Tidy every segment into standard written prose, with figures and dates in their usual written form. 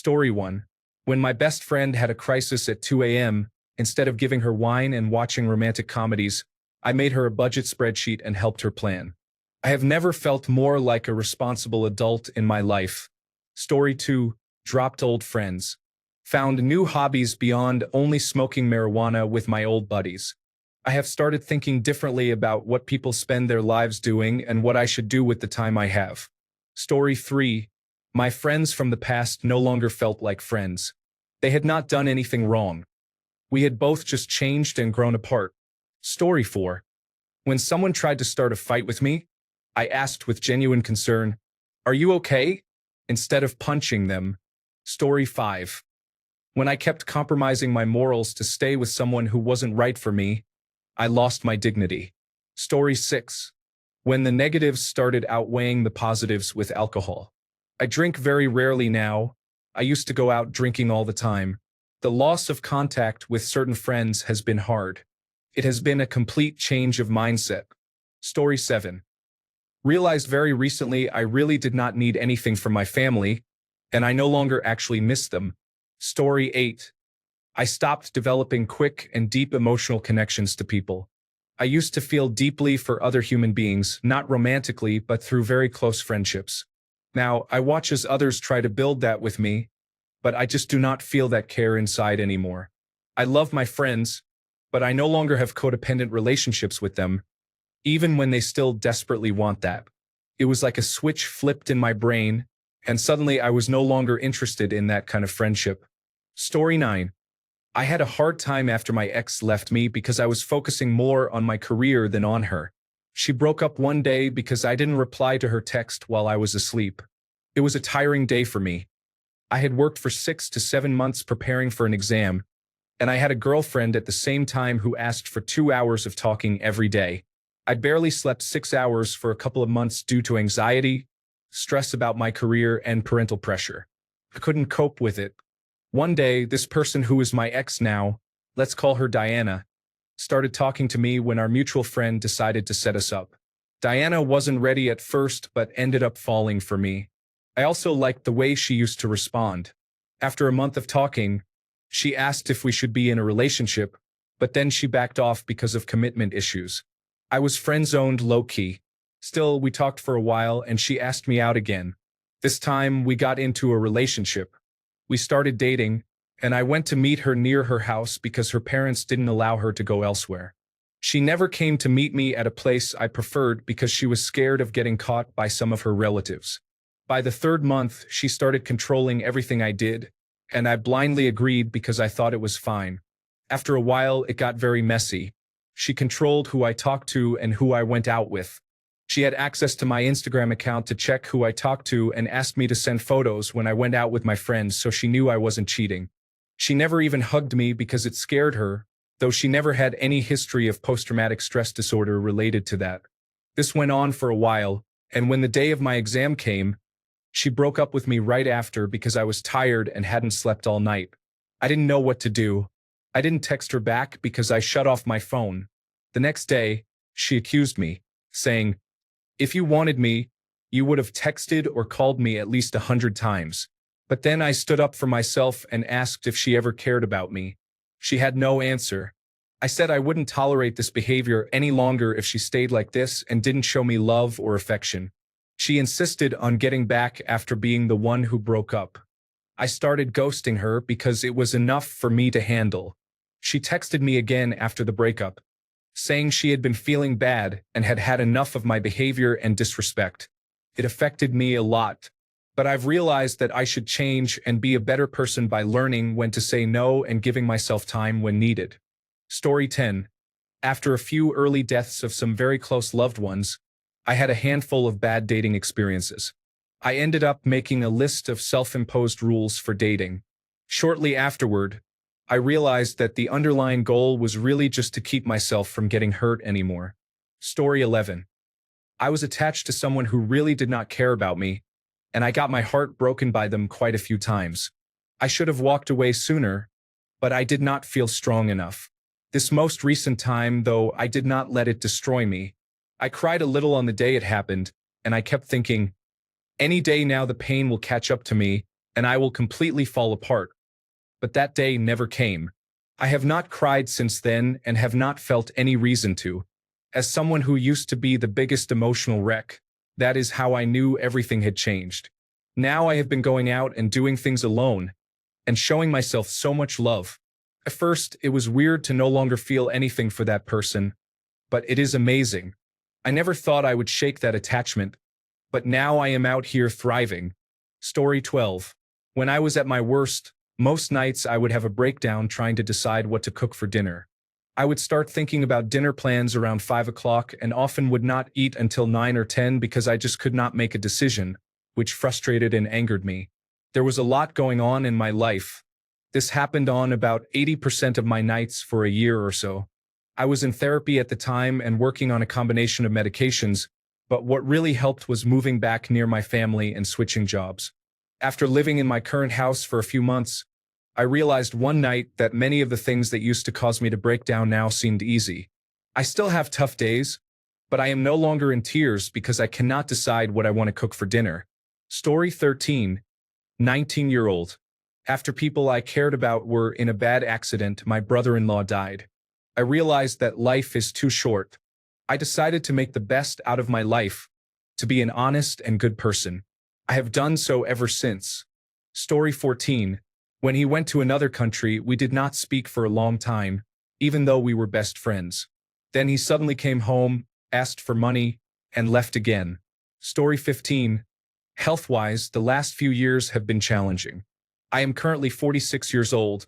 Story 1. When my best friend had a crisis at 2 a.m., instead of giving her wine and watching romantic comedies, I made her a budget spreadsheet and helped her plan. I have never felt more like a responsible adult in my life. Story 2. Dropped old friends. Found new hobbies beyond only smoking marijuana with my old buddies. I have started thinking differently about what people spend their lives doing and what I should do with the time I have. Story 3. My friends from the past no longer felt like friends. They had not done anything wrong. We had both just changed and grown apart. Story 4. When someone tried to start a fight with me, I asked with genuine concern, "Are you okay?" instead of punching them. Story 5. When I kept compromising my morals to stay with someone who wasn't right for me, I lost my dignity. Story 6. When the negatives started outweighing the positives with alcohol. I drink very rarely now. I used to go out drinking all the time. The loss of contact with certain friends has been hard. It has been a complete change of mindset. Story 7. Realized very recently I really did not need anything from my family, and I no longer actually miss them. Story 8. I stopped developing quick and deep emotional connections to people. I used to feel deeply for other human beings, not romantically, but through very close friendships. Now, I watch as others try to build that with me, but I just do not feel that care inside anymore. I love my friends, but I no longer have codependent relationships with them, even when they still desperately want that. It was like a switch flipped in my brain, and suddenly I was no longer interested in that kind of friendship. Story 9. I had a hard time after my ex left me because I was focusing more on my career than on her. She broke up one day because I didn't reply to her text while I was asleep. It was a tiring day for me. I had worked for 6 to 7 months preparing for an exam, and I had a girlfriend at the same time who asked for 2 hours of talking every day. I barely slept 6 hours for a couple of months due to anxiety, stress about my career, and parental pressure. I couldn't cope with it. One day, this person who is my ex now, let's call her Diana, started talking to me when our mutual friend decided to set us up. Diana wasn't ready at first but ended up falling for me. I also liked the way she used to respond. After a month of talking, she asked if we should be in a relationship, but then she backed off because of commitment issues. I was friend-zoned low-key. Still, we talked for a while and she asked me out again. This time, we got into a relationship. We started dating, and I went to meet her near her house because her parents didn't allow her to go elsewhere. She never came to meet me at a place I preferred because she was scared of getting caught by some of her relatives. By the 3rd month, she started controlling everything I did, and I blindly agreed because I thought it was fine. After a while, it got very messy. She controlled who I talked to and who I went out with. She had access to my Instagram account to check who I talked to and asked me to send photos when I went out with my friends so she knew I wasn't cheating. She never even hugged me because it scared her, though she never had any history of post-traumatic stress disorder related to that. This went on for a while, and when the day of my exam came, she broke up with me right after because I was tired and hadn't slept all night. I didn't know what to do. I didn't text her back because I shut off my phone. The next day, she accused me, saying, "If you wanted me, you would have texted or called me at least 100 times. But then I stood up for myself and asked if she ever cared about me. She had no answer. I said I wouldn't tolerate this behavior any longer if she stayed like this and didn't show me love or affection. She insisted on getting back after being the one who broke up. I started ghosting her because it was enough for me to handle. She texted me again after the breakup, saying she had been feeling bad and had had enough of my behavior and disrespect. It affected me a lot, but I've realized that I should change and be a better person by learning when to say no and giving myself time when needed. Story 10. After a few early deaths of some very close loved ones, I had a handful of bad dating experiences. I ended up making a list of self-imposed rules for dating. Shortly afterward, I realized that the underlying goal was really just to keep myself from getting hurt anymore. Story 11. I was attached to someone who really did not care about me, and I got my heart broken by them quite a few times. I should have walked away sooner, but I did not feel strong enough. This most recent time, though, I did not let it destroy me. I cried a little on the day it happened, and I kept thinking, any day now the pain will catch up to me, and I will completely fall apart. But that day never came. I have not cried since then and have not felt any reason to. As someone who used to be the biggest emotional wreck, that is how I knew everything had changed. Now I have been going out and doing things alone, and showing myself so much love. At first, it was weird to no longer feel anything for that person, but it is amazing. I never thought I would shake that attachment, but now I am out here thriving. Story 12. When I was at my worst, most nights I would have a breakdown trying to decide what to cook for dinner. I would start thinking about dinner plans around 5 o'clock and often would not eat until 9 or 10 because I just could not make a decision, which frustrated and angered me. There was a lot going on in my life. This happened on about 80% of my nights for a year or so. I was in therapy at the time and working on a combination of medications, but what really helped was moving back near my family and switching jobs. After living in my current house for a few months, I realized one night that many of the things that used to cause me to break down now seemed easy. I still have tough days, but I am no longer in tears because I cannot decide what I want to cook for dinner. Story 13. 19-year-old. After people I cared about were in a bad accident, my brother-in-law died. I realized that life is too short. I decided to make the best out of my life, to be an honest and good person. I have done so ever since. Story 14. When he went to another country, we did not speak for a long time, even though we were best friends. Then he suddenly came home, asked for money, and left again. Story 15. Health-wise, the last few years have been challenging. I am currently 46 years old,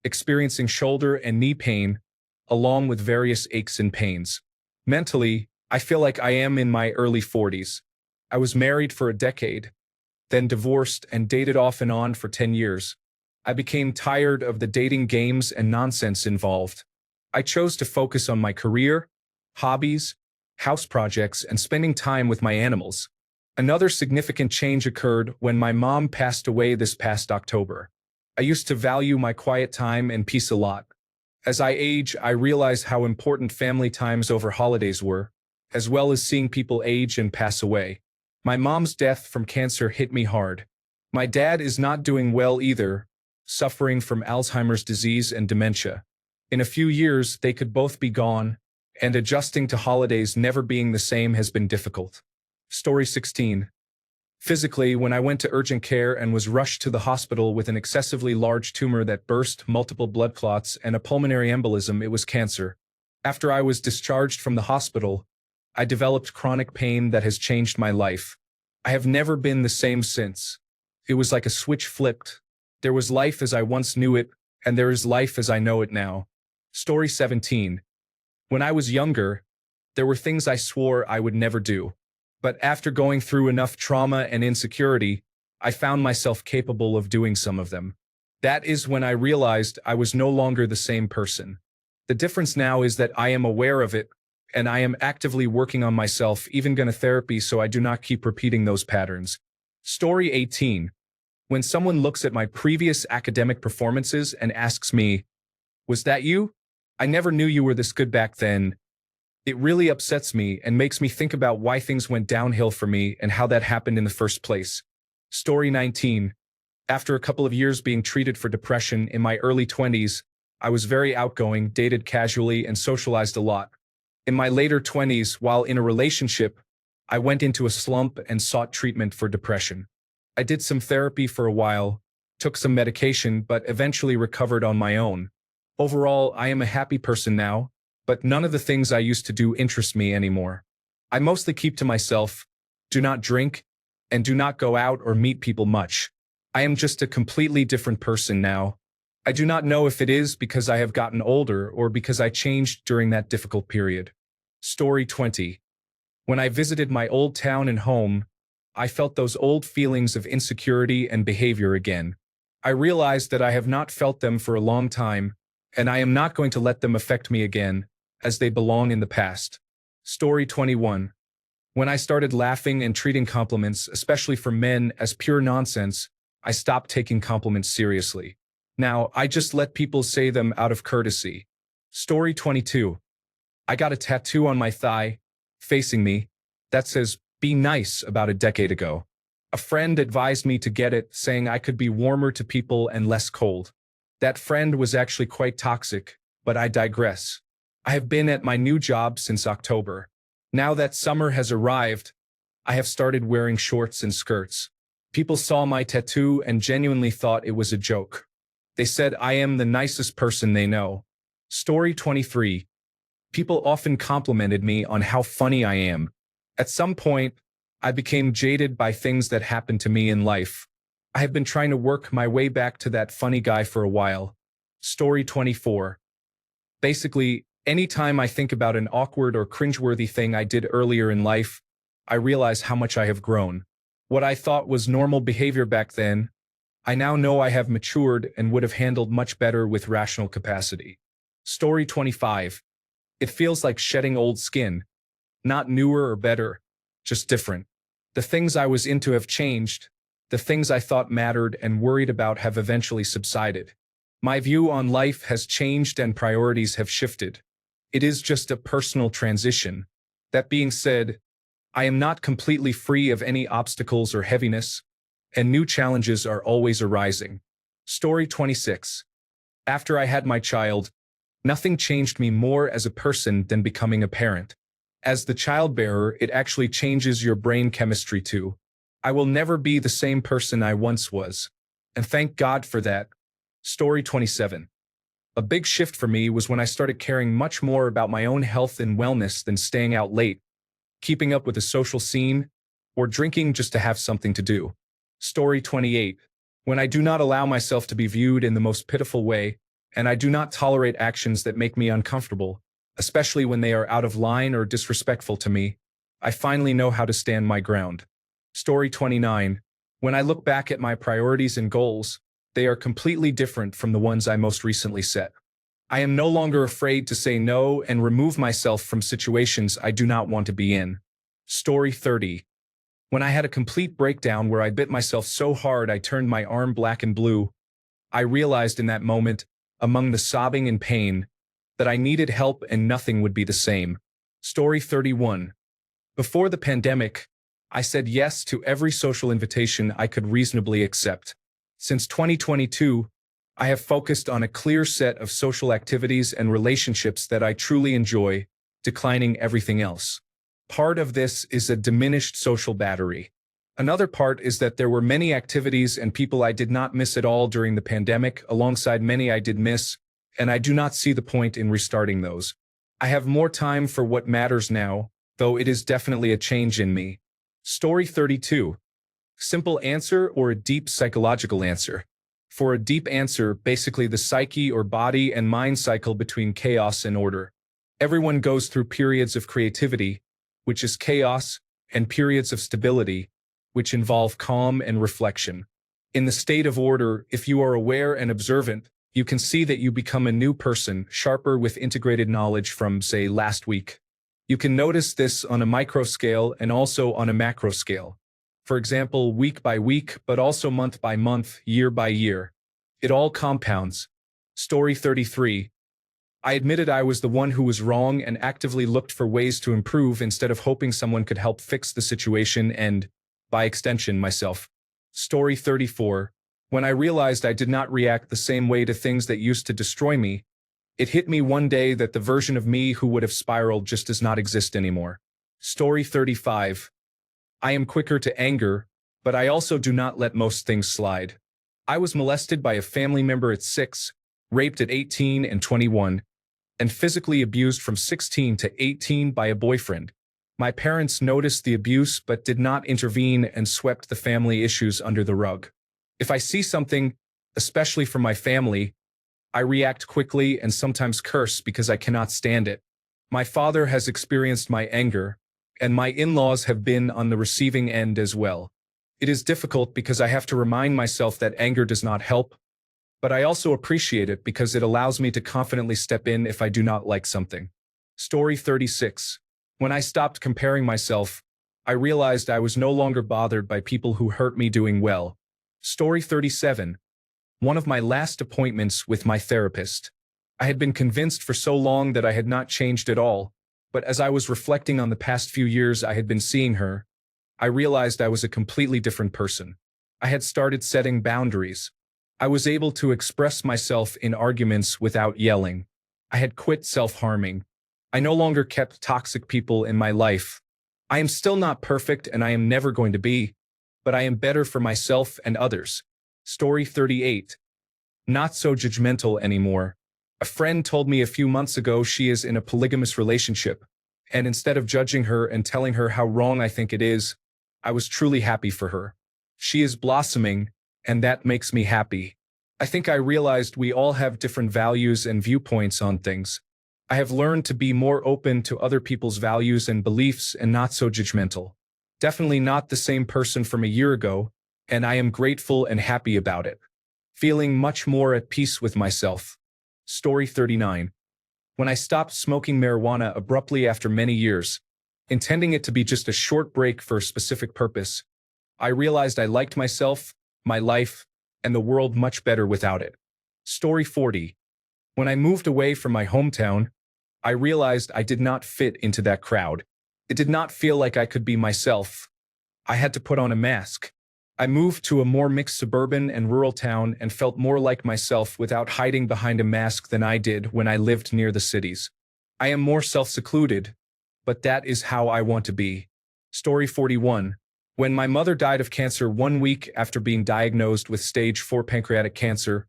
experiencing shoulder and knee pain, along with various aches and pains. Mentally, I feel like I am in my early 40s. I was married for a decade, then divorced and dated off and on for 10 years. I became tired of the dating games and nonsense involved. I chose to focus on my career, hobbies, house projects, and spending time with my animals. Another significant change occurred when my mom passed away this past October. I used to value my quiet time and peace a lot. As I age, I realize how important family times over holidays were, as well as seeing people age and pass away. My mom's death from cancer hit me hard. My dad is not doing well either, suffering from Alzheimer's disease and dementia. In a few years, they could both be gone, and adjusting to holidays never being the same has been difficult. Story 16. Physically, when I went to urgent care and was rushed to the hospital with an excessively large tumor that burst, multiple blood clots, and a pulmonary embolism, it was cancer. After I was discharged from the hospital, I developed chronic pain that has changed my life. I have never been the same since. It was like a switch flipped. There was life as I once knew it, and there is life as I know it now. Story 17. When I was younger, there were things I swore I would never do. But after going through enough trauma and insecurity, I found myself capable of doing some of them. That is when I realized I was no longer the same person. The difference now is that I am aware of it, and I am actively working on myself, even going to therapy, so I do not keep repeating those patterns. Story 18. When someone looks at my previous academic performances and asks me, "Was that you? I never knew you were this good back then," it really upsets me and makes me think about why things went downhill for me and how that happened in the first place. Story 19. After a couple of years being treated for depression in my early 20s, I was very outgoing, dated casually, and socialized a lot. In my later 20s, while in a relationship, I went into a slump and sought treatment for depression. I did some therapy for a while, took some medication, but eventually recovered on my own. Overall, I am a happy person now, but none of the things I used to do interest me anymore. I mostly keep to myself, do not drink, and do not go out or meet people much. I am just a completely different person now. I do not know if it is because I have gotten older or because I changed during that difficult period. Story 20. When I visited my old town and home, I felt those old feelings of insecurity and behavior again. I realized that I have not felt them for a long time, and I am not going to let them affect me again, as they belong in the past. Story 21. When I started laughing and treating compliments, especially from men, as pure nonsense, I stopped taking compliments seriously. Now, I just let people say them out of courtesy. Story 22. I got a tattoo on my thigh, facing me, that says, "Be nice," about a decade ago. A friend advised me to get it, saying I could be warmer to people and less cold. That friend was actually quite toxic, but I digress. I have been at my new job since October. Now that summer has arrived, I have started wearing shorts and skirts. People saw my tattoo and genuinely thought it was a joke. They said I am the nicest person they know. Story 23. People often complimented me on how funny I am. At some point, I became jaded by things that happened to me in life. I have been trying to work my way back to that funny guy for a while. Story 24. Basically, anytime I think about an awkward or cringeworthy thing I did earlier in life, I realize how much I have grown. What I thought was normal behavior back then, I now know I have matured and would have handled much better with rational capacity. Story 25. It feels like shedding old skin. Not newer or better, just different. The things I was into have changed. The things I thought mattered and worried about have eventually subsided. My view on life has changed and priorities have shifted. It is just a personal transition. That being said, I am not completely free of any obstacles or heaviness, and new challenges are always arising. Story 26. After I had my child, nothing changed me more as a person than becoming a parent. As the childbearer, it actually changes your brain chemistry too. I will never be the same person I once was, and thank God for that. Story 27. A big shift for me was when I started caring much more about my own health and wellness than staying out late, keeping up with the social scene, or drinking just to have something to do. Story 28. When I do not allow myself to be viewed in the most pitiful way, and I do not tolerate actions that make me uncomfortable, especially when they are out of line or disrespectful to me, I finally know how to stand my ground. Story 29. When I look back at my priorities and goals, they are completely different from the ones I most recently set. I am no longer afraid to say no and remove myself from situations I do not want to be in. Story 30. When I had a complete breakdown where I bit myself so hard I turned my arm black and blue, I realized in that moment, among the sobbing and pain, that I needed help and nothing would be the same. Story 31. Before the pandemic, I said yes to every social invitation I could reasonably accept. Since 2022, I have focused on a clear set of social activities and relationships that I truly enjoy, declining everything else. Part of this is a diminished social battery. Another part is that there were many activities and people I did not miss at all during the pandemic, alongside many I did miss, and I do not see the point in restarting those. I have more time for what matters now, though it is definitely a change in me. Story 32. Simple answer or a deep psychological answer? For a deep answer, basically the psyche or body and mind cycle between chaos and order. Everyone goes through periods of creativity, which is chaos, and periods of stability, which involve calm and reflection. In the state of order, if you are aware and observant, you can see that you become a new person, sharper with integrated knowledge from, say, last week. You can notice this on a micro scale and also on a macro scale. For example, week by week, but also month by month, year by year. It all compounds. Story 33. I admitted I was the one who was wrong and actively looked for ways to improve instead of hoping someone could help fix the situation and, by extension, myself. Story 34. When I realized I did not react the same way to things that used to destroy me, it hit me one day that the version of me who would have spiraled just does not exist anymore. Story 35. I am quicker to anger, but I also do not let most things slide. I was molested by a family member at 6, raped at 18 and 21, and physically abused from 16 to 18 by a boyfriend. My parents noticed the abuse but did not intervene and swept the family issues under the rug. If I see something, especially from my family, I react quickly and sometimes curse because I cannot stand it. My father has experienced my anger, and my in-laws have been on the receiving end as well. It is difficult because I have to remind myself that anger does not help, but I also appreciate it because it allows me to confidently step in if I do not like something. Story 36. When I stopped comparing myself, I realized I was no longer bothered by people who hurt me doing well. Story 37. One of my last appointments with my therapist. I had been convinced for so long that I had not changed at all, but as I was reflecting on the past few years I had been seeing her, I realized I was a completely different person. I had started setting boundaries. I was able to express myself in arguments without yelling. I had quit self-harming. I no longer kept toxic people in my life. I am still not perfect and I am never going to be, but I am better for myself and others. Story 38. Not so judgmental anymore. A friend told me a few months ago she is in a polygamous relationship, and instead of judging her and telling her how wrong I think it is, I was truly happy for her. She is blossoming, and that makes me happy. I think I realized we all have different values and viewpoints on things. I have learned to be more open to other people's values and beliefs and not so judgmental. Definitely not the same person from a year ago, and I am grateful and happy about it. Feeling much more at peace with myself. Story 39. When I stopped smoking marijuana abruptly after many years, intending it to be just a short break for a specific purpose, I realized I liked myself, my life, and the world much better without it. Story 40. When I moved away from my hometown, I realized I did not fit into that crowd. It did not feel like I could be myself. I had to put on a mask. I moved to a more mixed suburban and rural town and felt more like myself without hiding behind a mask than I did when I lived near the cities. I am more self-secluded, but that is how I want to be. Story 41. When my mother died of cancer 1 week after being diagnosed with stage 4 pancreatic cancer,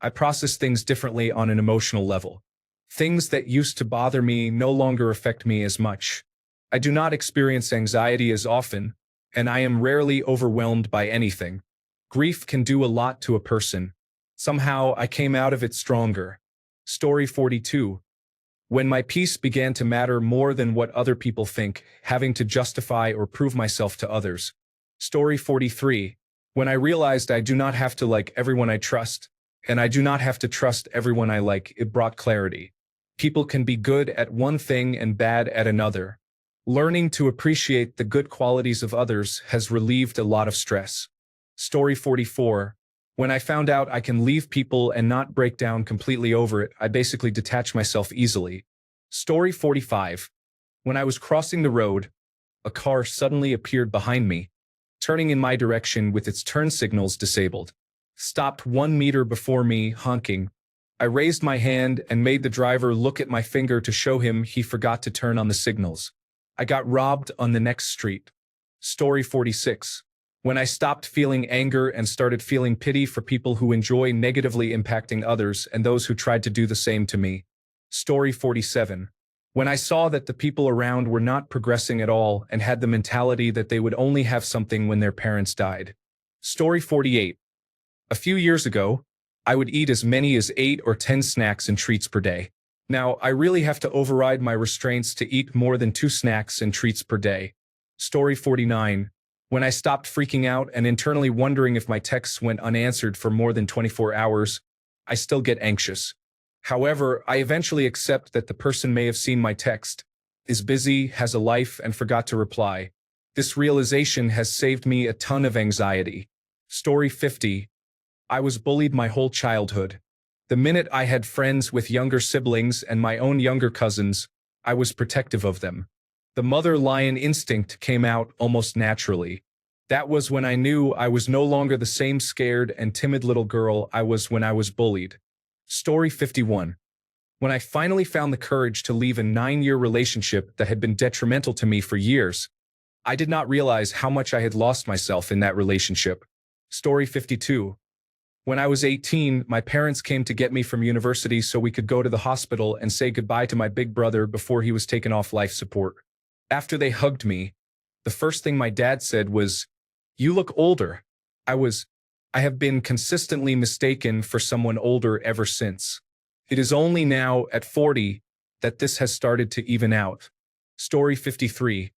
I processed things differently on an emotional level. Things that used to bother me no longer affect me as much. I do not experience anxiety as often, and I am rarely overwhelmed by anything. Grief can do a lot to a person. Somehow I came out of it stronger. Story 42. When my peace began to matter more than what other people think, having to justify or prove myself to others. Story 43. When I realized I do not have to like everyone I trust, and I do not have to trust everyone I like, it brought clarity. People can be good at one thing and bad at another. Learning to appreciate the good qualities of others has relieved a lot of stress. Story 44. When I found out I can leave people and not break down completely over it, I basically detach myself easily. Story 45. When I was crossing the road, a car suddenly appeared behind me, turning in my direction with its turn signals disabled. Stopped 1 meter before me, honking. I raised my hand and made the driver look at my finger to show him he forgot to turn on the signals. I got robbed on the next street. Story 46. When I stopped feeling anger and started feeling pity for people who enjoy negatively impacting others and those who tried to do the same to me. Story 47. When I saw that the people around were not progressing at all and had the mentality that they would only have something when their parents died. Story 48. A few years ago, I would eat as many as 8 or 10 snacks and treats per day. Now, I really have to override my restraints to eat more than 2 snacks and treats per day. Story 49. When I stopped freaking out and internally wondering if my texts went unanswered for more than 24 hours, I still get anxious. However, I eventually accept that the person may have seen my text, is busy, has a life, and forgot to reply. This realization has saved me a ton of anxiety. Story 50. I was bullied my whole childhood. The minute I had friends with younger siblings and my own younger cousins, I was protective of them. The mother lion instinct came out almost naturally. That was when I knew I was no longer the same scared and timid little girl I was when I was bullied. Story 51. When I finally found the courage to leave a 9-year relationship that had been detrimental to me for years, I did not realize how much I had lost myself in that relationship. Story 52. When I was 18, my parents came to get me from university so we could go to the hospital and say goodbye to my big brother before he was taken off life support. After they hugged me, the first thing my dad said was, "You look older." I have been consistently mistaken for someone older ever since. It is only now, at 40, that this has started to even out. Story 53.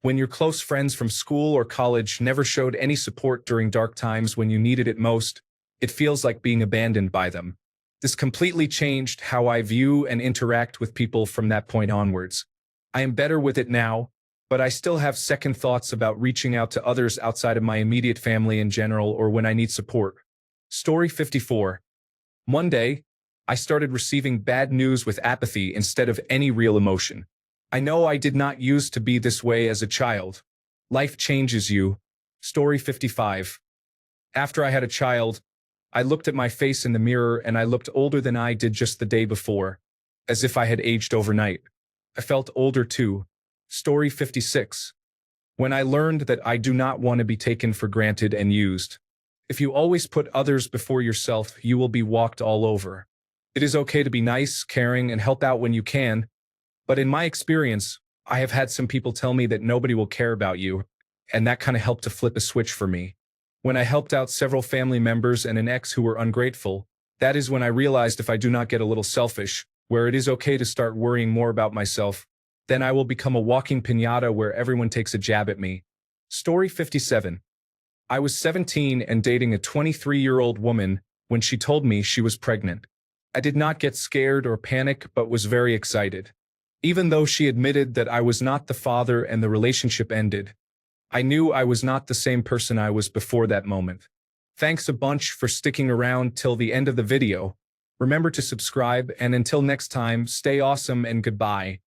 When your close friends from school or college never showed any support during dark times when you needed it most, it feels like being abandoned by them. This completely changed how I view and interact with people from that point onwards. I am better with it now, but I still have second thoughts about reaching out to others outside of my immediate family in general or when I need support. Story 54. One day, I started receiving bad news with apathy instead of any real emotion. I know I did not used to be this way as a child, Life changes you. Story 55. After I had a child, I looked at my face in the mirror and I looked older than I did just the day before, as if I had aged overnight. I felt older too. Story 56. When I learned that I do not want to be taken for granted and used. If you always put others before yourself, you will be walked all over. It is okay to be nice, caring, and help out when you can, but in my experience, I have had some people tell me that nobody will care about you, and that kind of helped to flip a switch for me. When I helped out several family members and an ex who were ungrateful, that is when I realized if I do not get a little selfish, where it is okay to start worrying more about myself, then I will become a walking piñata where everyone takes a jab at me. Story 57. I was 17 and dating a 23-year-old woman when she told me she was pregnant. I did not get scared or panic but was very excited. Even though she admitted that I was not the father and the relationship ended, I knew I was not the same person I was before that moment. Thanks a bunch for sticking around till the end of the video. Remember to subscribe, and until next time, stay awesome and goodbye.